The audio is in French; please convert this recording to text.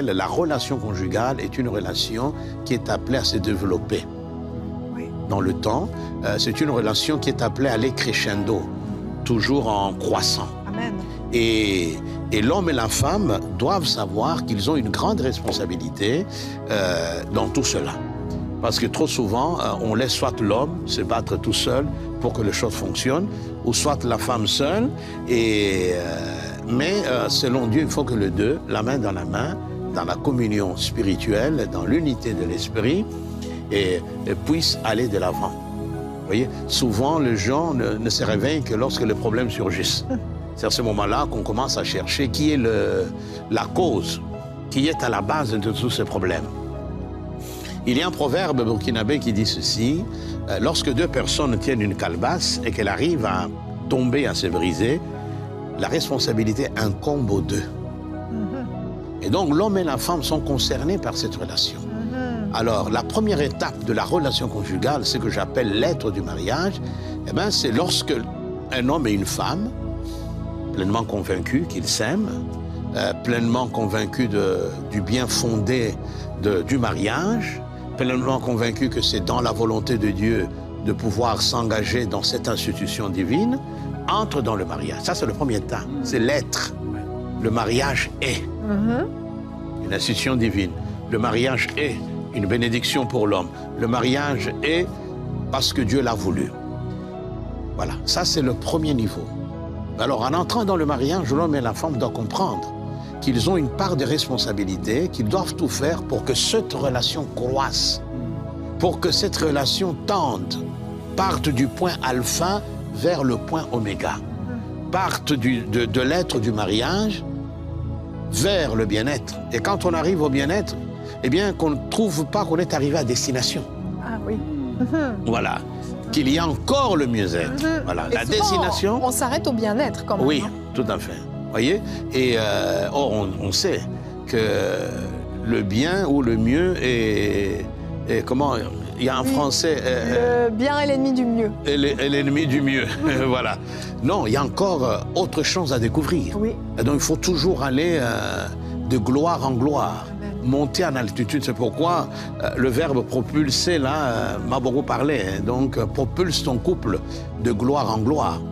La relation conjugale est une relation qui est appelée à se développer dans le temps. C'est une relation qui est appelée à aller crescendo, toujours en croissant. Amen. Et l'homme et la femme doivent savoir qu'ils ont une grande responsabilité dans tout cela. Parce que trop souvent, on laisse soit l'homme se battre tout seul pour que les choses fonctionnent, ou soit la femme seule. Mais selon Dieu, il faut que les deux, la main, dans la communion spirituelle, dans l'unité de l'esprit, et puissent aller de l'avant. Vous voyez, souvent, les gens ne se réveillent que lorsque les problèmes surgissent. C'est à ce moment-là qu'on commence à chercher qui est la cause, qui est à la base de tous ces problèmes. Il y a un proverbe burkinabé qui dit ceci: lorsque deux personnes tiennent une calebasse et qu'elle arrive à tomber, à se briser, la responsabilité incombe aux deux. Et donc l'homme et la femme sont concernés par cette relation. Alors la première étape de la relation conjugale, ce que j'appelle l'être du mariage, eh bien, c'est lorsque un homme et une femme, pleinement convaincus qu'ils s'aiment, pleinement convaincus du bien fondé du mariage, pleinement convaincus que c'est dans la volonté de Dieu de pouvoir s'engager dans cette institution divine, entrent dans le mariage. Ça, c'est le premier temps. C'est l'être. Le mariage est une institution divine. Le mariage est une bénédiction pour l'homme. Le mariage est parce que Dieu l'a voulu. Voilà, ça c'est le premier niveau. Alors en entrant dans le mariage, l'homme et la femme doivent comprendre qu'ils ont une part de responsabilité, qu'ils doivent tout faire pour que cette relation croisse, pour que cette relation tende, parte du point alpha vers le point oméga, parte de l'être du mariage vers le bien-être. Et quand on arrive au bien-être, eh bien qu'on ne trouve pas qu'on est arrivé à destination. Ah oui. Voilà. Qu'il y a encore le mieux-être. Voilà. Et la souvent, destination. On s'arrête au bien-être quand même. Oui, hein. tout à fait. Voyez. Et on sait que le bien ou le mieux est comment il y a en français. Le bien est l'ennemi du mieux. Et l'ennemi du mieux. Voilà. Non, il y a encore autre chose à découvrir. Oui. Et donc il faut toujours aller de gloire en gloire. Monter en altitude, c'est pourquoi le verbe propulser, là, m'a beaucoup parlé. Donc, propulse ton couple de gloire en gloire.